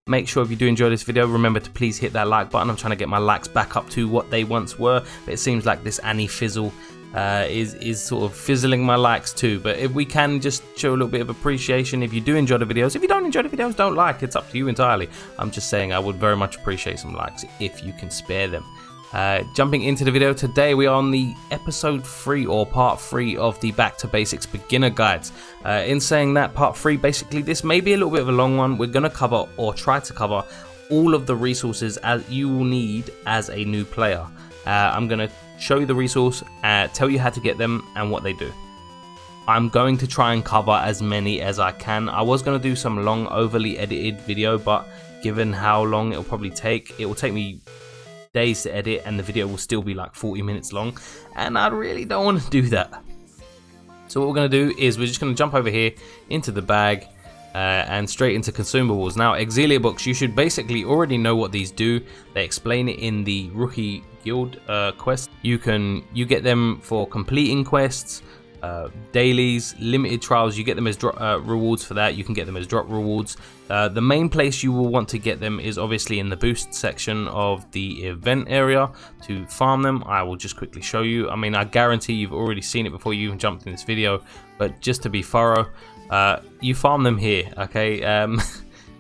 Make sure if you do enjoy this video, remember to please hit that like button. I'm trying to get my likes back up to what they once were, but it seems like this Annie fizzle is sort of fizzling my likes too. But if we can just show a little bit of appreciation if you do enjoy the videos. If you don't enjoy the videos, don't like. It's up to you entirely. I'm just saying I would very much appreciate some likes if you can spare them. Jumping into the video today, we are on the episode 3 or part 3 of the Back to Basics beginner guides. In saying that, part 3, basically this may be a little bit of a long one. We're going to cover, or try to cover, all of the resources as you will need as a new player. I'm going to show you the resource, tell you how to get them and what they do. I'm going to try and cover as many as I can. I was going to do some long overly edited video, but given how long it'll probably take, it will take me days to edit and the video will still be like 40 minutes long, and I really don't want to do that. So what we're going to do is we're just going to jump over here into the bag and straight into consumables. Now, Exilia Books, you should basically already know what these do. They explain it in the rookie guild quest. You get them for completing quests, dailies, limited trials. You get them as rewards for that. You can get them as drop rewards. The main place you will want to get them is obviously in the boost section of the event area to farm them. I will just quickly show you. I mean, I guarantee you've already seen it before you even jumped in this video, but just to be thorough, you farm them here, okay?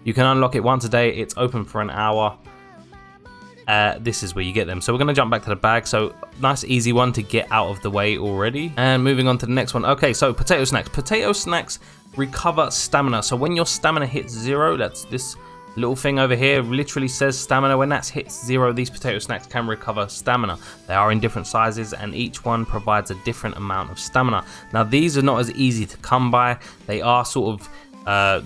You can unlock it once a day. It's open for an hour. This is where you get them. So we're going to jump back to the bag. So nice easy one to get out of the way already. And moving on to the next one. Okay, so potato snacks. Potato snacks recover stamina. So when your stamina hits 0, that's this little thing over here, literally says stamina. When that hits 0, these potato snacks can recover stamina. They are in different sizes and each one provides a different amount of stamina. Now these are not as easy to come by. They are sort of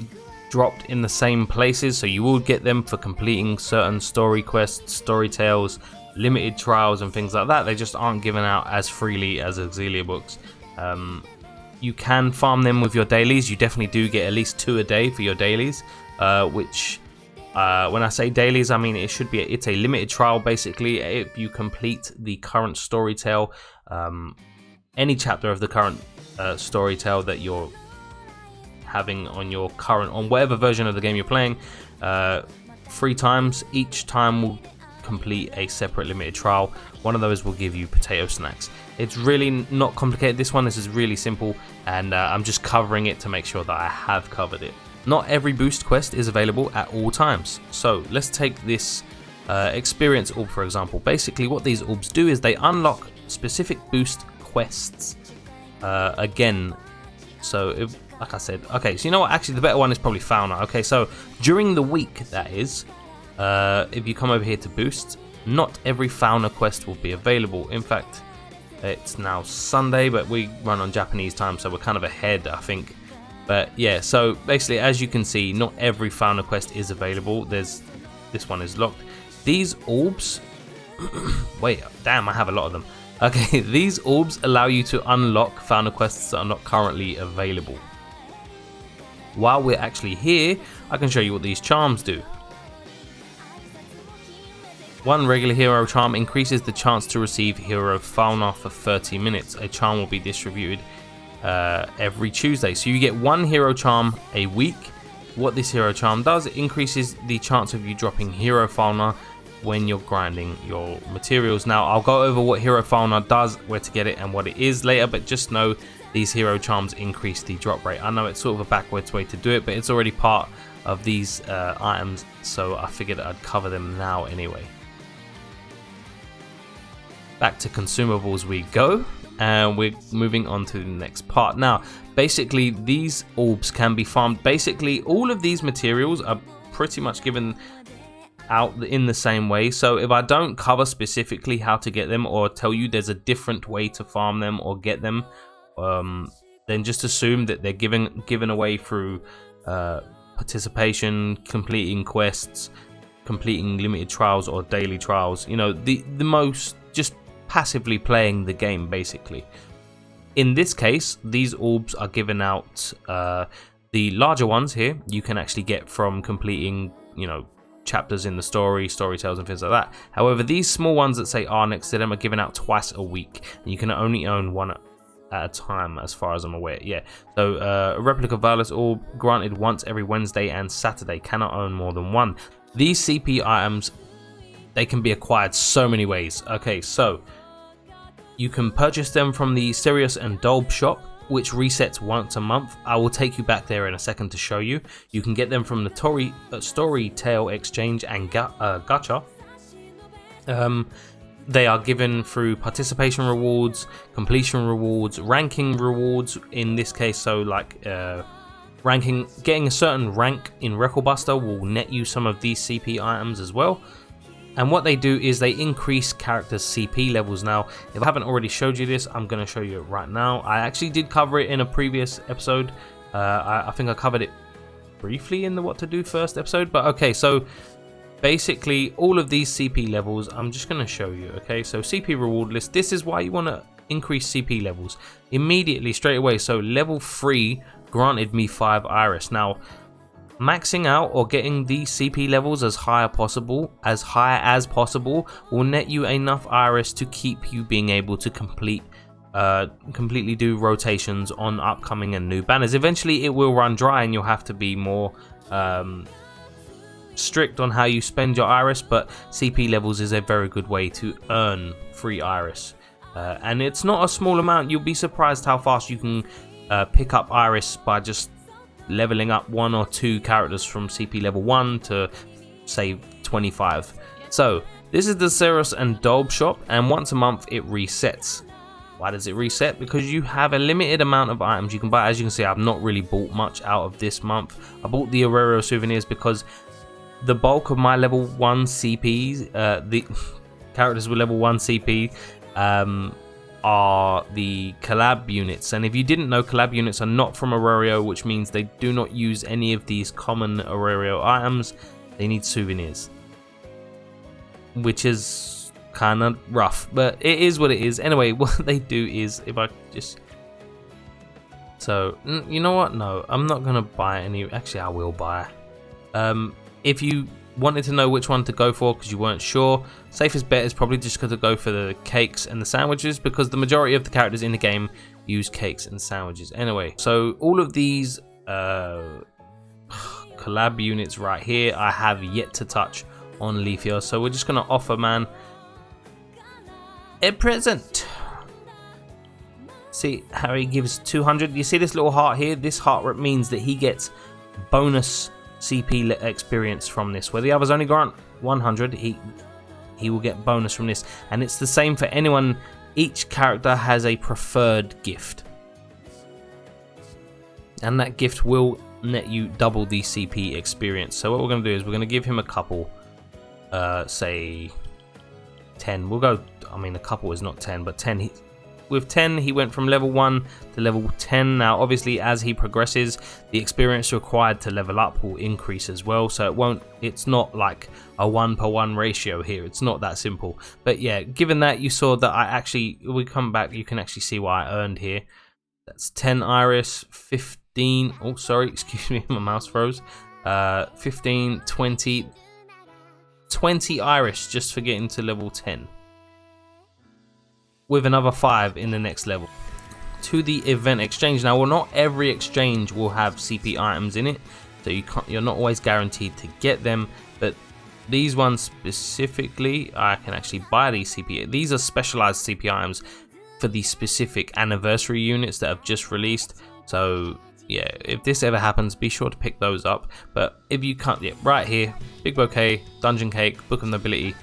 dropped in the same places, so you will get them for completing certain story quests, story tales, limited trials and things like that. They just aren't given out as freely as Exilia Books. You can farm them with your dailies. You definitely do get at least 2 a day for your dailies, which when I say dailies, I mean it's a limited trial basically. If you complete the current story tale, any chapter of the current story tale that you're having on whatever version of the game you're playing, 3 times. Each time will complete a separate limited trial. One of those will give you potato snacks. It's really not complicated, this one. This is really simple, and I'm just covering it to make sure that I have covered it. Not every boost quest is available at all times. So let's take this experience orb for example. Basically what these orbs do is they unlock specific boost quests again. So if, like I said, okay, so you know what, actually the better one is probably Falna. Okay, so during the week, that is, if you come over here to boost, not every Falna quest will be available. In fact, it's now Sunday, but we run on Japanese time, so we're kind of ahead, I think. But yeah, so basically, as you can see, not every Falna quest is available. This one is locked. These orbs, wait, damn, I have a lot of them. Okay, these orbs allow you to unlock Falna quests that are not currently available. While we're actually here, I can show you what these charms do. One regular hero charm increases the chance to receive hero Falna for 30 minutes. A charm will be distributed every Tuesday. So you get 1 hero charm a week. What this hero charm does, it increases the chance of you dropping hero Falna when you're grinding your materials. Now I'll go over what hero Falna does, where to get it and what it is later, but just know these hero charms increase the drop rate. I know it's sort of a backwards way to do it, but it's already part of these items, so I figured I'd cover them now anyway. Back to consumables we go, and we're moving on to the next part. Now basically these orbs can be farmed. Basically all of these materials are pretty much given out in the same way, so if I don't cover specifically how to get them or tell you there's a different way to farm them or get them, then just assume that they're given away through participation, completing quests, completing limited trials or daily trials. You know, the most just passively playing the game basically. In this case, these orbs are given out. The larger ones here you can actually get from completing, you know, chapters in the story tales and things like that. However, these small ones that say R next to them are given out twice a week, and you can only own one at a time, as far as I'm aware. Yeah, so a replica Valus Orb granted once every Wednesday and Saturday, cannot own more than one. These CP items, they can be acquired so many ways. Okay, so you can purchase them from the Sirius and Dolb shop, which resets once a month. I will take you back there in a second to show you. You can get them from the Storytale Exchange and Gacha. They are given through participation rewards, completion rewards, ranking rewards in this case. So like getting a certain rank in Record Buster will net you some of these CP items as well. And what they do is they increase characters' CP levels. Now, if I haven't already showed you this, I'm going to show you it right now. I actually did cover it in a previous episode. I think I covered it briefly in the What to Do First episode. But okay, so basically all of these CP levels, I'm just going to show you. Okay, so CP reward list. This is why you want to increase CP levels immediately, straight away. So level 3 granted me 5 Iris. Now, maxing out or getting these CP levels as high as possible will net you enough Iris to keep you being able to completely do rotations on upcoming and new banners. Eventually it will run dry and you'll have to be more strict on how you spend your Iris, but CP levels is a very good way to earn free Iris. And it's not a small amount. You'll be surprised how fast you can pick up Iris by just leveling up 1 or 2 characters from CP level 1 to say 25. So this is the Ceros and Dolb shop, and once a month it resets. Why does it reset? Because you have a limited amount of items you can buy. As you can see, I've not really bought much out of this month. I bought the Aurora souvenirs because the bulk of my level 1 CPs, the characters with level 1 CP, are the collab units. And if you didn't know, collab units are not from Aurora, which means they do not use any of these common Aurora items. They need souvenirs, which is kind of rough, but it is what it is. Anyway, what they do is, if I just, so you know what, no, I'm not gonna buy any. Actually, I will buy. If you wanted to know which one to go for because you weren't sure, safest bet is probably just to go for the cakes and the sandwiches, because the majority of the characters in the game use cakes and sandwiches anyway. So all of these collab units right here I have yet to touch on Leafia, so we're just gonna offer man a present. See how he gives 200. You see this little heart here? This heart means that he gets bonus CP experience from this, where the others only grant 100. He will get bonus from this, and it's the same for anyone. Each character has a preferred gift, and that gift will net you double the CP experience. So what we're going to do is we're going to give him a couple, say 10. We'll go, I mean, a couple is not 10, but 10. With 10, he went from level 1 to level 10. Now, obviously, as he progresses, the experience required to level up will increase as well. So it's not like a 1-for-1 ratio here. It's not that simple. But yeah, given that you saw that we come back, you can actually see what I earned here. That's 10 Iris, 15. Oh, sorry, excuse me, my mouse froze. 15, 20 Iris just for getting to level 10. With another 5 in the next level. To the event exchange. Now, well, not every exchange will have CP items in it, so you're not always guaranteed to get them, but these ones specifically, I can actually buy these CP. These are specialized CP items for the specific anniversary units that have just released. So yeah, if this ever happens, be sure to pick those up. But if you can't, yeah, right here, Big Bouquet, Dungeon Cake, Book of Nobility.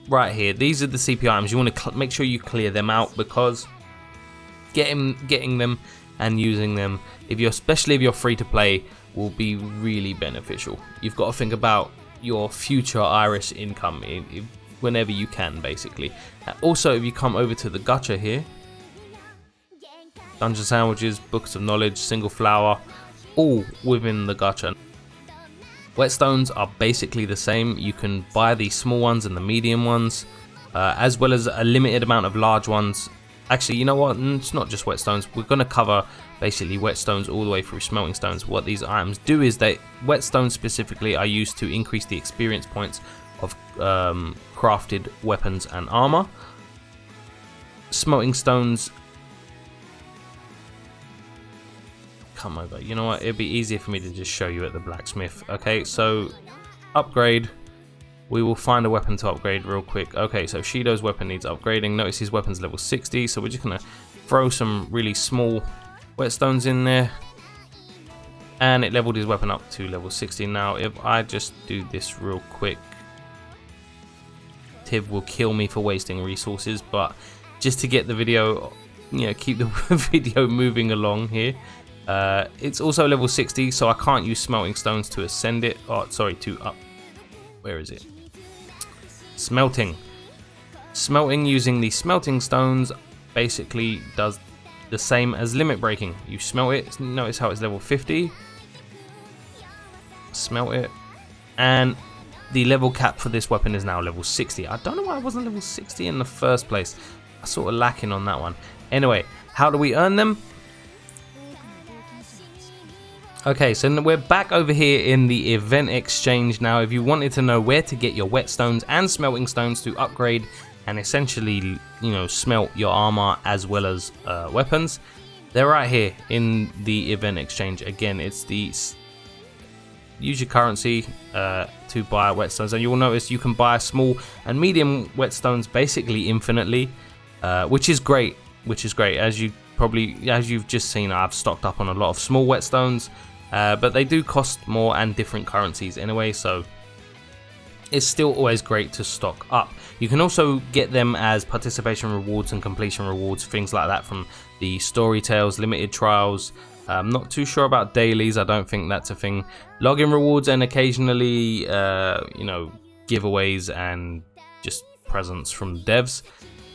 Right here, these are the CP items. You want to make sure you clear them out, because getting them and using them, especially if you're free to play, will be really beneficial. You've got to think about your future Iris income whenever you can, basically. Also, if you come over to the gacha here, Dungeon Sandwiches, Books of Knowledge, Single Flower, all within the gacha. Whetstones are basically the same. You can buy the small ones and the medium ones, as well as a limited amount of large ones. Actually, you know what? It's not just whetstones. We're going to cover basically whetstones all the way through smelting stones. What these items do is whetstones specifically are used to increase the experience points of crafted weapons and armor. Smelting stones come over. You know what? It'd be easier for me to just show you at the blacksmith. Okay, so upgrade. We will find a weapon to upgrade real quick. Okay, so Shido's weapon needs upgrading. Notice his weapon's level 60, so we're just gonna throw some really small whetstones in there. And it leveled his weapon up to level 60. Now, if I just do this real quick, Tiv will kill me for wasting resources, but just to get the video, you know, keep the video moving along here. It's also level 60, so I can't use smelting stones to ascend it. Oh, sorry, to up. Where is it? Smelting. Smelting using the smelting stones basically does the same as limit breaking. You smelt it, notice how it's level 50. Smelt it, and the level cap for this weapon is now level 60. I don't know why it wasn't level 60 in the first place. I'm sort of lacking on that one. Anyway, how do we earn them? Okay, so we're back over here in the event exchange now. If you wanted to know where to get your whetstones and smelting stones to upgrade and essentially, you know, smelt your armor as well as weapons, they're right here in the event exchange. Again, it's the use your currency to buy whetstones, and you will notice you can buy small and medium whetstones basically infinitely, which is great. As you've just seen, I've stocked up on a lot of small whetstones, but they do cost more and different currencies anyway, so it's still always great to stock up. You can also get them as participation rewards and completion rewards, things like that, from the story tales, limited trials. I'm not too sure about dailies. I don't think that's a thing. Login rewards and occasionally, you know, giveaways and just presents from devs.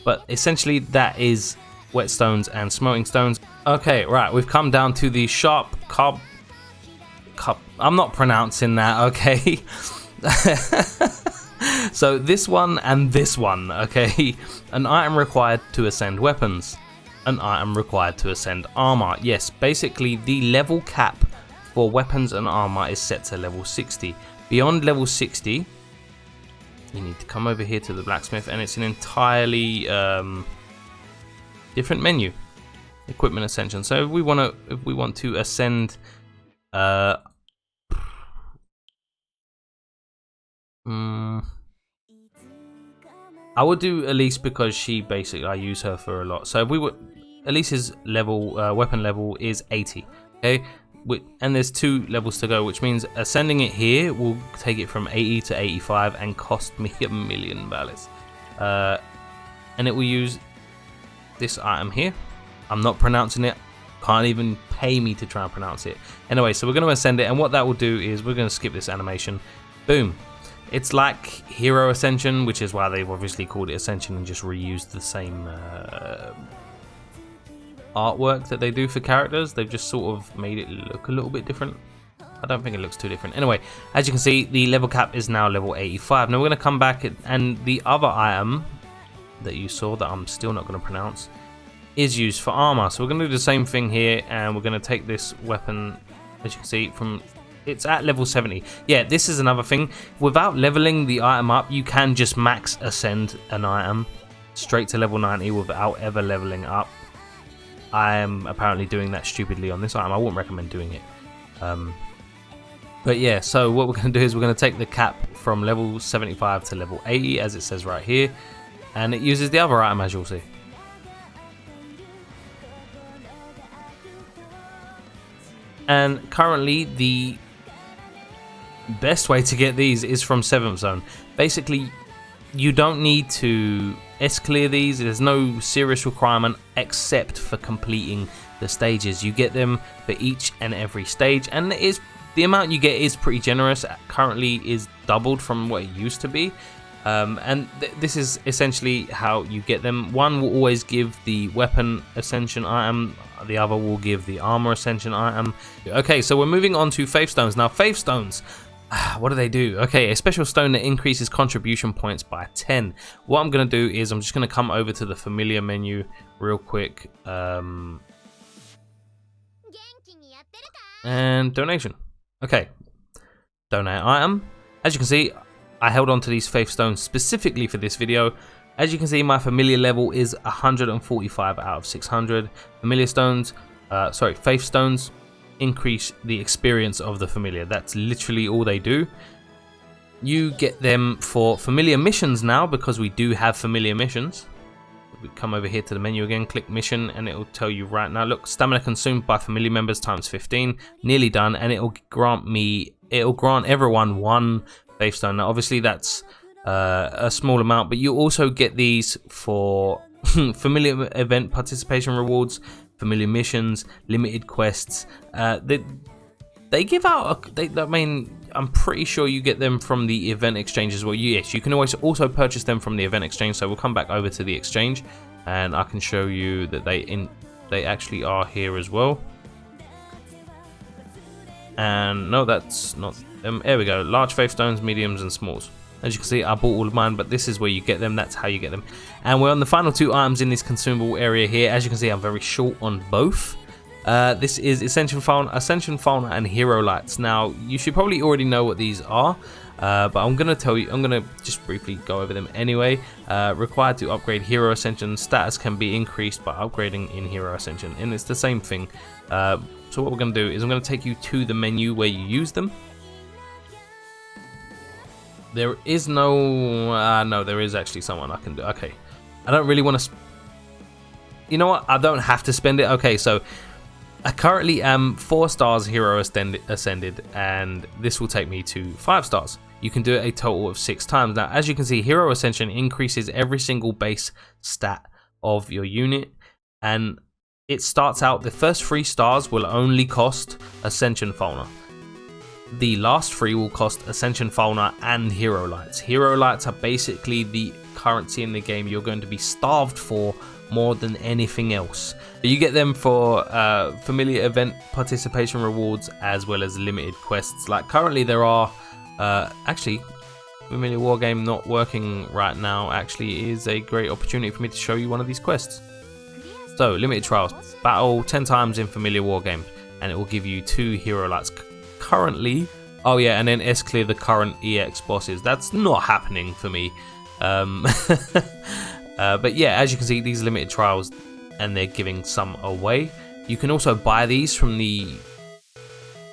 But essentially, that is whetstones and smelting stones. Okay, right. We've come down to the sharp cup. I'm not pronouncing that. Okay. So this one and this one. Okay. An item required to ascend weapons. An item required to ascend armor. Yes, basically the level cap for weapons and armor is set to level 60. Beyond level 60, you need to come over here to the blacksmith, and it's an entirely different menu. Equipment Ascension. So if we want to ascend I would do Elise because I use her for a lot. So if we would, Elise's level, weapon level is 80. Okay, and there's 2 levels to go, which means ascending it here will take it from 80 to 85 and cost me 1,000,000 ballas. And it will use this item here. I'm not pronouncing it. Can't even pay me to try and pronounce it. Anyway, so we're going to ascend it, and what that will do is we're going to skip this animation. Boom. It's like Hero Ascension, which is why they've obviously called it Ascension and just reused the same artwork that they do for characters. They've just sort of made it look a little bit different. I don't think it looks too different. Anyway, as you can see, the level cap is now level 85. Now we're going to come back, and the other item that you saw that I'm still not going to pronounce is used for armor. So we're going to do the same thing here, and we're going to take this weapon, as you can see, from... It's at level 70. Yeah, this is another thing. Without leveling the item up, you can just max ascend an item straight to level 90 without ever leveling up. I am apparently doing that stupidly on this item. I wouldn't recommend doing it. But yeah, so what we're going to do is we're going to take the cap from level 75 to level 80, as it says right here. And it uses the other item, as you'll see. And currently, the best way to get these is from 7th zone. Basically, you don't need to S-clear these. There's no serious requirement except for completing the stages. You get them for each and every stage, and the amount you get is pretty generous. Currently is doubled from what it used to be. And this is essentially how you get them. One will always give the weapon ascension item, the other will give the armor ascension item. Okay, so we're moving on to faith stones. Now, faith stones, what do they do? Okay, a special stone that increases contribution points by 10. What I'm going to do is I'm just going to come over to the familiar menu real quick. And donation. Okay, donate item. As you can see, I held on to these faith stones specifically for this video. As you can see, my familiar level is 145 out of 600. Familiar stones, faith stones, increase the experience of the familiar. That's literally all they do. You get them for familiar missions now, because we do have familiar missions. We come over here to the menu again, click mission, and it will tell you right now, look, stamina consumed by familiar members times 15, nearly done, and it'll grant everyone 1 faith stone. Now obviously that's a small amount, but you also get these for familiar event participation rewards, familiar missions, limited quests. They give out I mean, I'm pretty sure you get them from the event exchange as well. Yes, you can always also purchase them from the event exchange. So we'll come back over to the exchange and I can show you that they actually are here as well. And no, that's not them. There we go. Large faith stones, mediums and smalls. As you can see, I bought all of mine, but this is where you get them. That's how you get them. And we're on the final 2 items in this consumable area here. As you can see, I'm very short on both. This is Ascension, Falna, and Hero Lights. Now, you should probably already know what these are, but I'm going to tell you, I'm going to just briefly go over them anyway. Required to upgrade Hero Ascension, status can be increased by upgrading in Hero Ascension, and it's the same thing. So what we're going to do is I'm going to take you to the menu where you use them. There is no, there is actually someone I can do. Okay, I don't really want to, you know what, I don't have to spend it. Okay, so I currently am 4 stars Hero Ascended, and this will take me to 5 stars. You can do it a total of 6 times. Now, as you can see, Hero Ascension increases every single base stat of your unit, and it starts out, the first 3 stars will only cost Ascension Falna. The last 3 will cost Ascension Falna and Hero Lights. Hero Lights are basically the currency in the game you're going to be starved for more than anything else. You get them for familiar event participation rewards as well as limited quests. Like currently there are actually, familiar wargame not working right now actually is a great opportunity for me to show you one of these quests. So limited trials, battle 10 times in familiar wargame, and it will give you 2 Hero Lights currently. Oh yeah, and then clear the current EX bosses. That's not happening for me. But yeah, as you can see, these limited trials, and they're giving some away. You can also buy these from the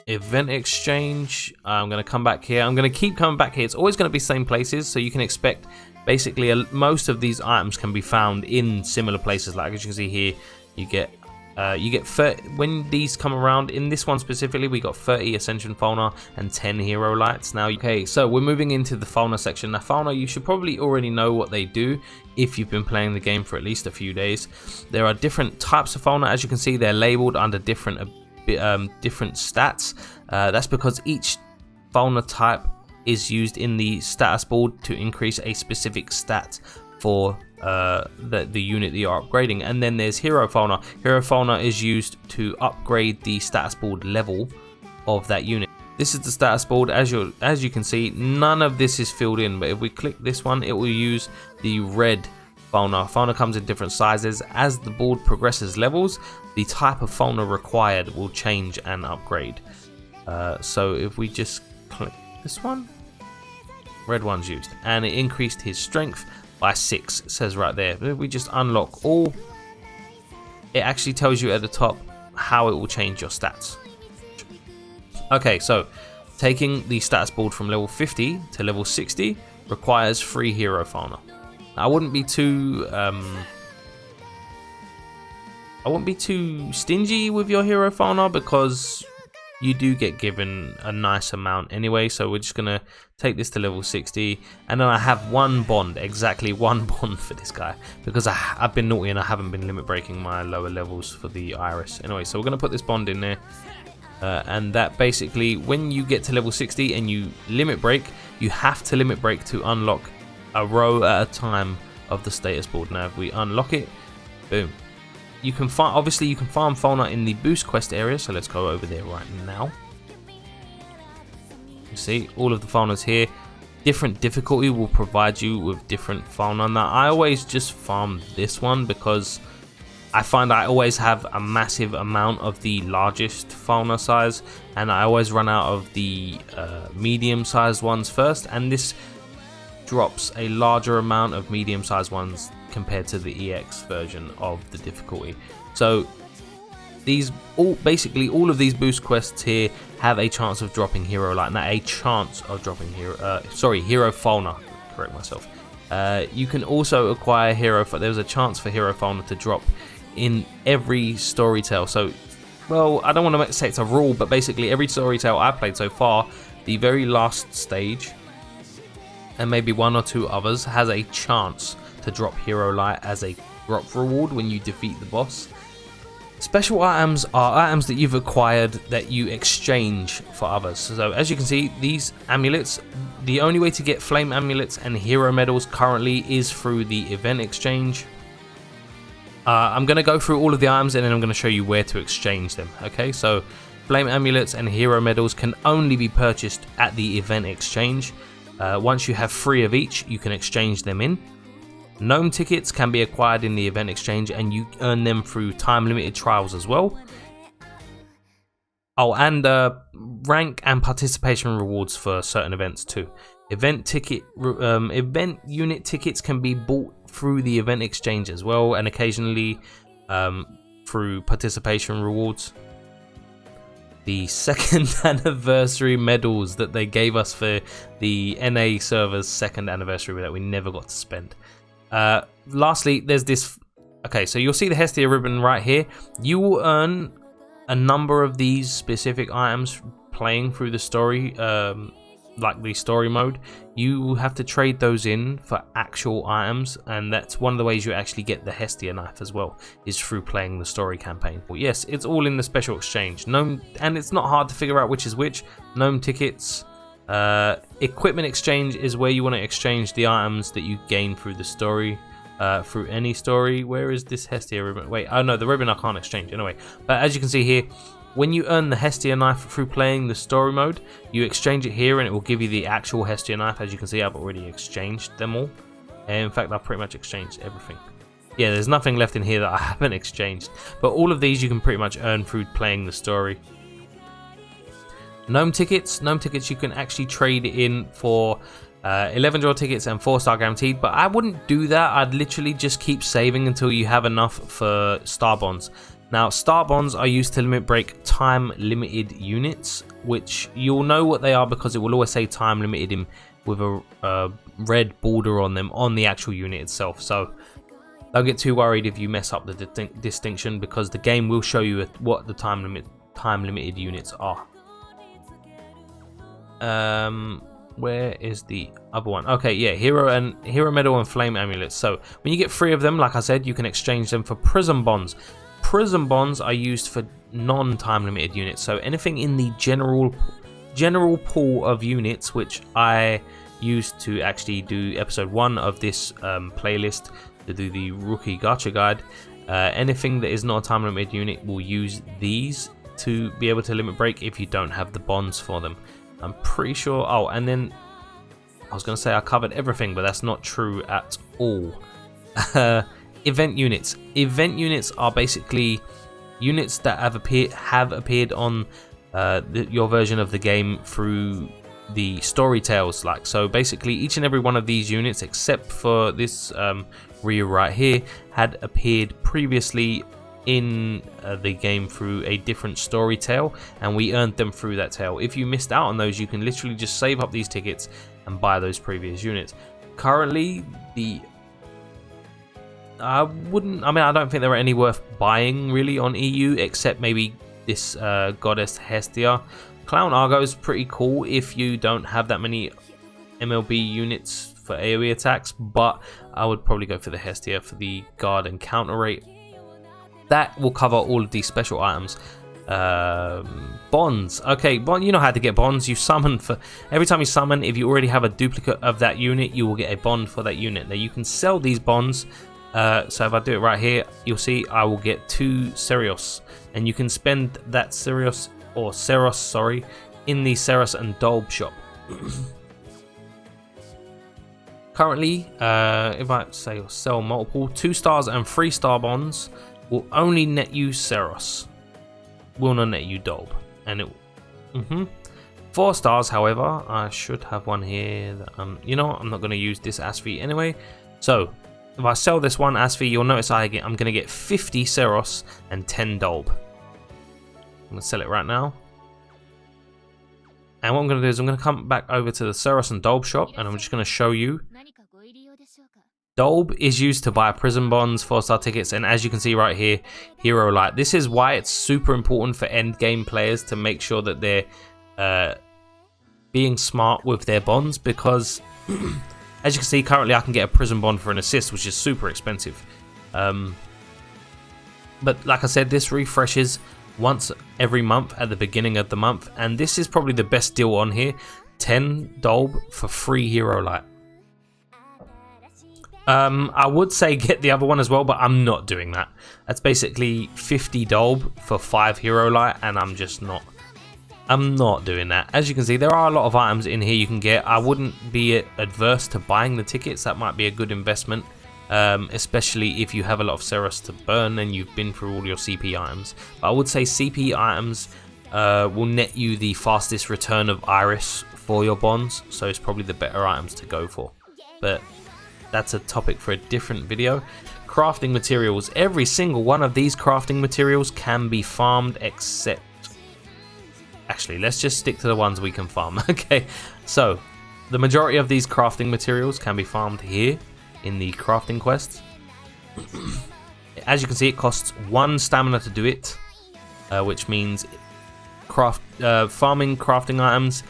event exchange. I'm going to come back here. I'm going to keep coming back here. It's always going to be same places, so you can expect basically most of these items can be found in similar places. Like as you can see here, you get 30, when these come around. In this one specifically, we got 30 Ascension Falna and 10 Hero Lights. Now, okay, so we're moving into the Falna section. Now, Falna, you should probably already know what they do if you've been playing the game for at least a few days. There are different types of Falna. As you can see, they're labeled under different stats. That's because each Falna type is used in the status board to increase a specific stat for the unit that you're upgrading. And then there's Hero Falna. Hero Falna is used to upgrade the status board level of that unit. This is the status board. As you can see, none of this is filled in, but if we click this one, it will use the red Falna. Falna comes in different sizes. As the board progresses levels, the type of Falna required will change and upgrade. So if we just click this one, red one's used, and it increased his strength by 6, it says right there. But if we just unlock all, it actually tells you at the top how it will change your stats. Okay, so taking the stats board from level 50 to level 60 requires 3 Hero Falna. I wouldn't be too stingy with your Hero Falna, because you do get given a nice amount anyway. So we're just gonna take this to level 60, and then I have 1 bond, exactly 1 bond for this guy, because I've been naughty and I haven't been limit breaking my lower levels for the Iris. Anyway, so we're gonna put this bond in there, and that basically, when you get to level 60 and you limit break, you have to limit break to unlock a row at a time of the status board. Now if we unlock it, boom, you can find, obviously you can farm Falna in the boost quest area, so let's go over there right now. You see all of the Falnas here. Different difficulty will provide you with different Falna. Now I always just farm this one because I find I always have a massive amount of the largest Falna size, and I always run out of the medium sized ones first, and this drops a larger amount of medium sized ones compared to the EX version of the difficulty. So basically all of these boost quests here have a chance of dropping Hero Light. Not a chance of dropping Hero Falna. Correct myself. You can also acquire there's a chance for Hero Falna to drop in every storytell. So, well, I don't want to say it's a rule, but basically every storytell I've played so far, the very last stage, and maybe one or two others, has a chance to drop Hero Light as a drop reward when you defeat the boss. Special items are items that you've acquired that you exchange for others. So as you can see, these amulets, the only way to get flame amulets and hero medals currently is through the event exchange. I'm going to go through all of the items and then I'm going to show you where to exchange them. Okay, so flame amulets and hero medals can only be purchased at the event exchange. Once you have 3 of each, you can exchange them in. Gnome tickets can be acquired in the event exchange and you earn them through time limited trials as well. Oh, and rank and participation rewards for certain events too. Event unit tickets can be bought through the event exchange as well, and occasionally through participation rewards. The 2nd anniversary medals that they gave us for the NA server's 2nd anniversary that we never got to spend. Lastly, there's this. Okay, so you'll see the Hestia ribbon right here. You will earn a number of these specific items playing through the story, like the story mode. You will have to trade those in for actual items, and that's one of the ways you actually get the Hestia knife as well, is through playing the story campaign. Well, yes, it's all in the special exchange. And it's not hard to figure out which is which. Gnome tickets. Equipment exchange is where you want to exchange the items that you gain through the story, through any story. Where is this Hestia ribbon? Wait, oh no, the ribbon I can't exchange anyway. But as you can see here, when you earn the Hestia knife through playing the story mode, you exchange it here and it will give you the actual Hestia knife. As you can see, I've already exchanged them all. And in fact, I've pretty much exchanged everything. Yeah, there's nothing left in here that I haven't exchanged. But all of these you can pretty much earn through playing the story. Gnome tickets you can actually trade in for 11 draw tickets and 4-star guaranteed, but I wouldn't do that. I'd literally just keep saving until you have enough for star bonds. Now, star bonds are used to limit break time limited units, which you'll know what they are because it will always say time limited with a red border on them on the actual unit itself. So don't get too worried if you mess up the distinction, because the game will show you what the time limited units are. Where is the other one? Okay, yeah, hero medal and flame amulets. So when you get 3 of them, like I said, you can exchange them for prism bonds. Prism bonds are used for non-time limited units. So anything in the general pool of units, which I used to actually do episode 1 of this playlist to do the rookie gacha guide. Anything that is not a time limited unit will use these to be able to limit break if you don't have the bonds for them. I'm pretty sure. Oh, and then I was going to say I covered everything, but that's not true at all. Event units. Event units are basically units that have appeared on your version of the game through the story tales. Like, so basically each and every one of these units, except for this Ryu right here, had appeared previously in the game through a different story tale, and we earned them through that tale. If you missed out on those, you can literally just save up these tickets and buy those previous units. Currently, I don't think there are any worth buying really on EU, except maybe this Goddess Hestia. Clown Argo is pretty cool if you don't have that many MLB units for AoE attacks, but I would probably go for the Hestia for the guard and counter rate. That will cover all of these special items. Bonds. Okay, bond. You know how to get bonds. You summon for every time you summon. If you already have a duplicate of that unit, you will get a bond for that unit. Now you can sell these bonds. So if I do it right here, you'll see I will get 2 Serios, and you can spend that Seros, sorry, in the Seros and Dolb shop. Currently, if I say or sell multiple 2-star and 3-star bonds, will only net you Seros, will not net you Dolb, and it. 4 stars, however, I should have one here. That, you know what? I'm not going to use this Asphy anyway. So if I sell this one Asphy, you'll notice I'm going to get 50 Seros and 10 Dolb. going to sell it right now. And what I'm going to do is I'm going to come back over to the Seros and Dolb shop, and I'm just going to show you. Dolb is used to buy prison bonds, 4-star tickets, and as you can see right here, Hero Light. This is why it's super important for end game players to make sure that they're being smart with their bonds, because as you can see, currently I can get a prison bond for an assist, which is super expensive. But like I said, this refreshes once every month at the beginning of the month, and this is probably the best deal on here. 10 Dolb for free Hero Light. I would say get the other one as well, but I'm not doing that. That's basically 50 Dolb for 5 Hero Light, and I'm not doing that. As you can see, there are a lot of items in here you can get. I wouldn't be adverse to buying the tickets. That might be a good investment, especially if you have a lot of Seros to burn and you've been through all your CP items. But I would say CP items will net you the fastest return of Iris for your bonds, so it's probably the better items to go for. But that's a topic for a different video. Crafting materials. Every single one of these crafting materials can be farmed, except... Actually, let's just stick to the ones we can farm. Okay, so the majority of these crafting materials can be farmed here in the crafting quests. As you can see, it costs 1 stamina to do it, which means farming crafting items,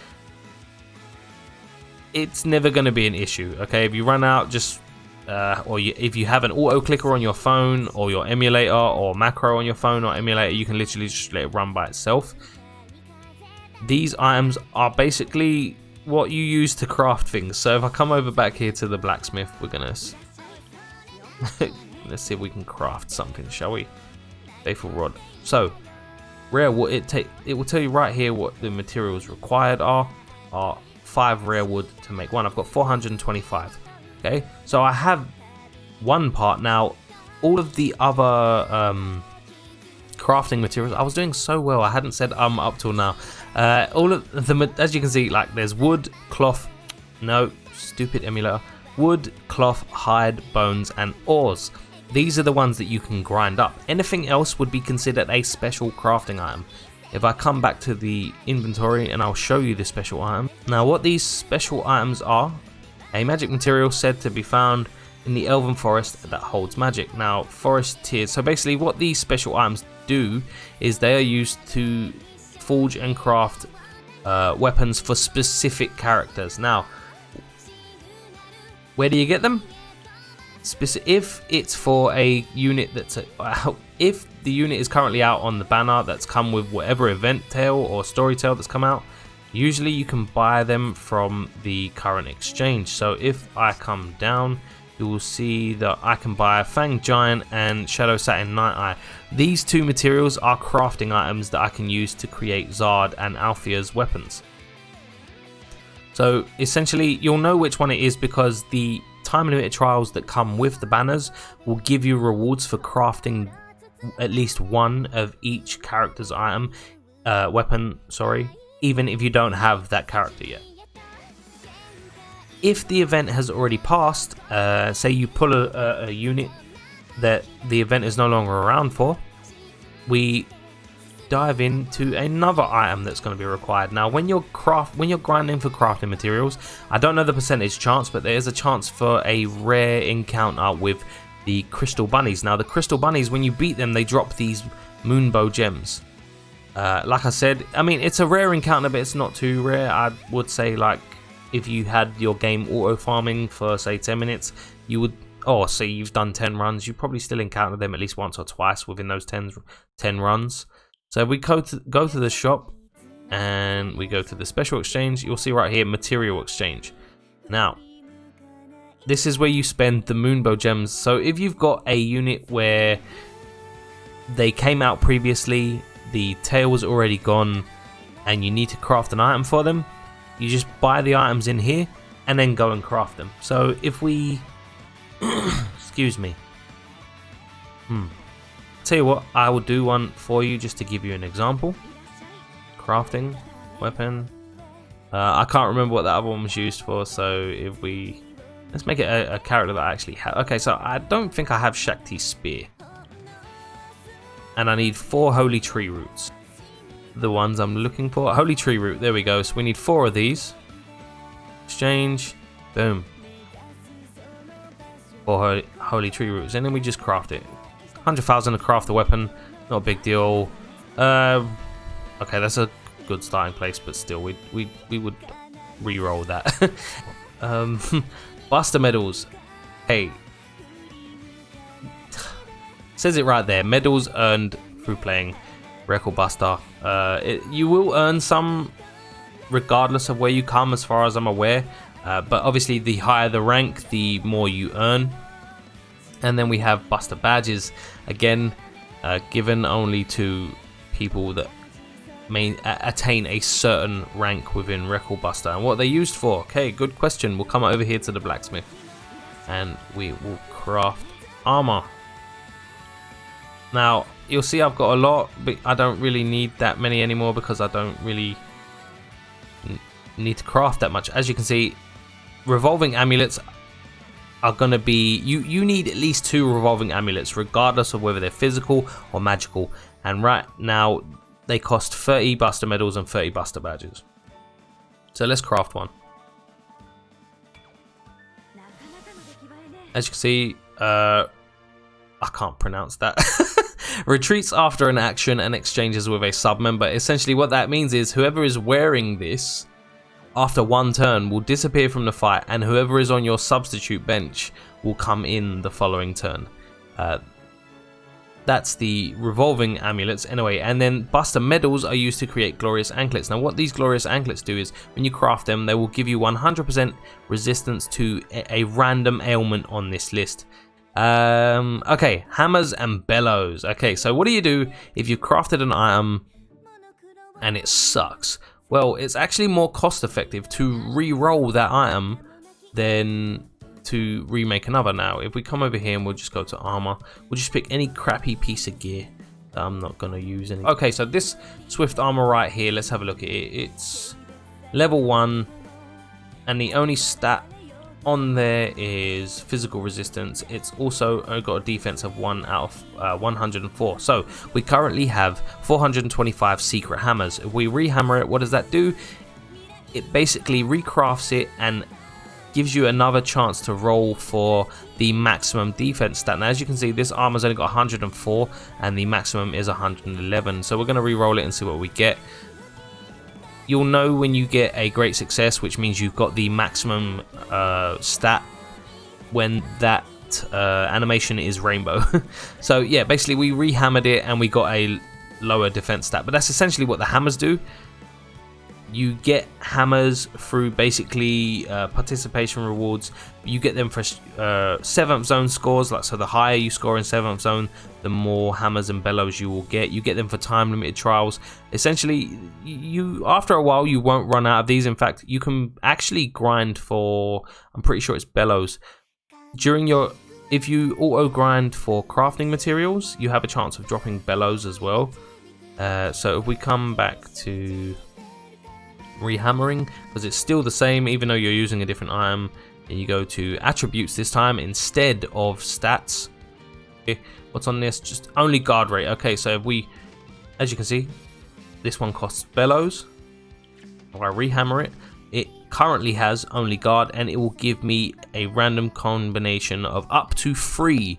it's never going to be an issue. Okay, if you run out, just if you have an auto clicker on your phone, or your emulator, or macro on your phone or emulator, you can literally just let it run by itself. These items are basically what you use to craft things. So if I come over back here to the blacksmith, we're gonna let's see if we can craft something, shall we? Faithful rod. So rare wood. It will tell you right here what the materials required are 5 rare wood to make one. I've got 425. Okay, so I have one part now. All of the other crafting materials, I was doing so well, I hadn't said up till now. All of them, as you can see, like there's wood, cloth, no, stupid emulator, wood, cloth, hide, bones, and ores. These are the ones that you can grind up. Anything else would be considered a special crafting item. If I come back to the inventory and I'll show you the special item. Now what these special items are: a magic material said to be found in the elven forest that holds magic. Now forest tiers, so basically what these special items do is they are used to forge and craft weapons for specific characters. Now where do you get them? If it's for a unit that's if the unit is currently out on the banner that's come with whatever event tale or story tale that's come out, usually you can buy them from the current exchange. So if I come down, you will see that I can buy Fang Giant and Shadow Satin Night Eye. These two materials are crafting items that I can use to create Zard and Althea's weapons. So essentially you'll know which one it is because the time limited trials that come with the banners will give you rewards for crafting at least one of each character's weapon, even if you don't have that character yet. If the event has already passed, say you pull a unit that the event is no longer around for, we dive into another item that's going to be required. Now when you're grinding for crafting materials, I don't know the percentage chance, but there is a chance for a rare encounter with the crystal bunnies. Now the crystal bunnies, when you beat them, they drop these moonbow gems. Like I said, I mean, it's a rare encounter, but it's not too rare. I would say, like, if you had your game auto farming for say 10 minutes, you would, say you've done 10 runs, you probably still encounter them at least once or twice within those 10 runs. So if we go to the shop and we go to the special exchange, you'll see right here, material exchange. Now this is where you spend the moonbow gems. So if you've got a unit where they came out previously, the tail was already gone, and you need to craft an item for them, you just buy the items in here and then go and craft them. So if we excuse me, tell you what, I will do one for you just to give you an example. Crafting weapon, I can't remember what that other one was used for, so if we let's make it a character that I actually have. Okay, so I don't think I have Shakti's spear, and I need 4 holy tree roots. the ones I'm looking for. Holy tree root, there we go. So we need 4 of these. Exchange, boom. 4 holy tree roots, and then we just craft it. 100,000 to craft the weapon, not a big deal. Okay, that's a good starting place, but still, we would re-roll that. Buster medals. Hey, says it right there. Medals earned through playing Record Buster. You will earn some regardless of where you come, as far as I'm aware. But obviously, the higher the rank, the more you earn. And then we have Buster badges, again, given only to people that may attain a certain rank within Record Buster. And what are they used for? Okay, good question. We'll come over here to the blacksmith, and we will craft armor. Now, you'll see I've got a lot, but I don't really need that many anymore because I don't really need to craft that much. As you can see, revolving amulets are going to be, you need at least 2 revolving amulets, regardless of whether they're physical or magical. And right now they cost 30 Buster medals and 30 Buster badges. So let's craft one. As you can see, I can't pronounce that. Retreats after an action and exchanges with a sub-member. Essentially what that means is whoever is wearing this after 1 turn will disappear from the fight, and whoever is on your substitute bench will come in the following turn. That's the revolving amulets anyway. And then Buster medals are used to create glorious anklets. Now what these glorious anklets do is when you craft them, they will give you 100% resistance to a random ailment on this list. Okay, hammers and bellows. Okay, so what do you do if you've crafted an item and it sucks? Well, it's actually more cost effective to re-roll that item than to remake another. Now, if we come over here and we'll just go to armor, we'll just pick any crappy piece of gear that I'm not going to use any. Okay, so this swift armor right here, let's have a look at it. It's level 1, and the only stat on there is physical resistance. It's also got a defense of 1 out of 104. So we currently have 425 secret hammers. If we rehammer it, what does that do? It basically recrafts it and gives you another chance to roll for the maximum defense stat. Now as you can see, this armor's only got 104 and the maximum is 111. So we're going to re-roll it and see what we get. You'll know when you get a great success, which means you've got the maximum stat when that animation is rainbow. So yeah, basically we rehammered it and we got a lower defense stat, but that's essentially what the hammers do. You get hammers through basically participation rewards. You get them for 7th zone scores, like so the higher you score in 7th zone, the more hammers and bellows you will get. You get them for time limited trials. Essentially, you after a while you won't run out of these. In fact, you can actually grind for, I'm pretty sure it's bellows. During your, if you auto grind for crafting materials, you have a chance of dropping bellows as well. So if we come back to rehammering, because it's still the same even though you're using a different item, and you go to attributes this time instead of stats. Okay, what's on this? Just only guard rate. Okay, so if we, as you can see, this one costs bellows. If I rehammer it, it currently has only guard, and it will give me a random combination of up to 3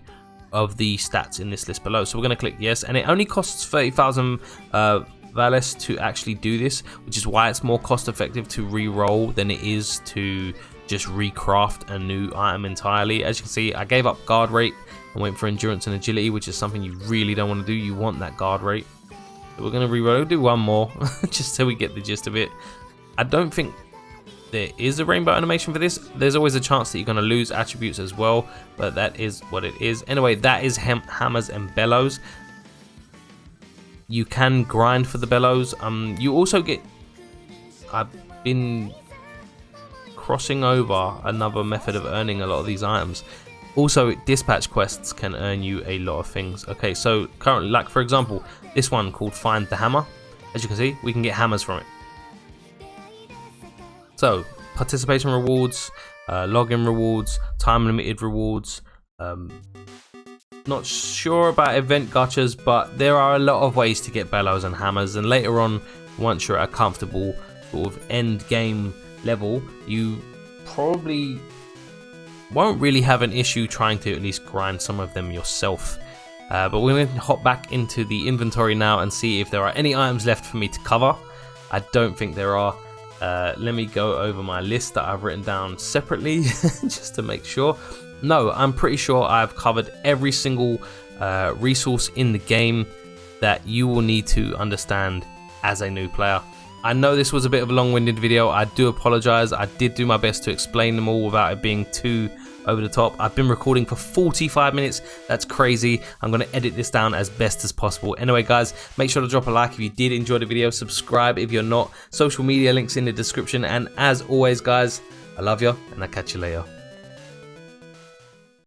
of the stats in this list below. So we're going to click yes, and it only costs 30,000 Valis to actually do this, which is why it's more cost effective to re-roll than it is to just recraft a new item entirely. As you can see, I gave up guard rate and went for endurance and agility, which is something you really don't want to do. You want that guard rate. So we're going to re-roll. We'll do one more just so we get the gist of it. I don't think there is a rainbow animation for this. There's always a chance that you're going to lose attributes as well, but that is what it is. Anyway, that is hammers and bellows. You can grind for the bellows. You also get, I've been crossing over another method of earning a lot of these items. Also, dispatch quests can earn you a lot of things. Okay, so currently, like for example, this one called Find the Hammer. As you can see, we can get hammers from it. So, participation rewards, login rewards, time limited rewards, Not sure about event gachas, but there are a lot of ways to get bellows and hammers, and later on, once you're at a comfortable sort of end game level, you probably won't really have an issue trying to at least grind some of them yourself. But we're going to hop back into the inventory now and see if there are any items left for me to cover. I don't think there are. Let me go over my list that I've written down separately just to make sure. No, I'm pretty sure I've covered every single resource in the game that you will need to understand as a new player. I know this was a bit of a long-winded video. I do apologize. I did do my best to explain them all without it being too over the top. I've been recording for 45 minutes. That's crazy. I'm going to edit this down as best as possible. Anyway, guys, make sure to drop a like if you did enjoy the video. Subscribe if you're not. Social media links in the description. And as always, guys, I love you and I'll catch you later.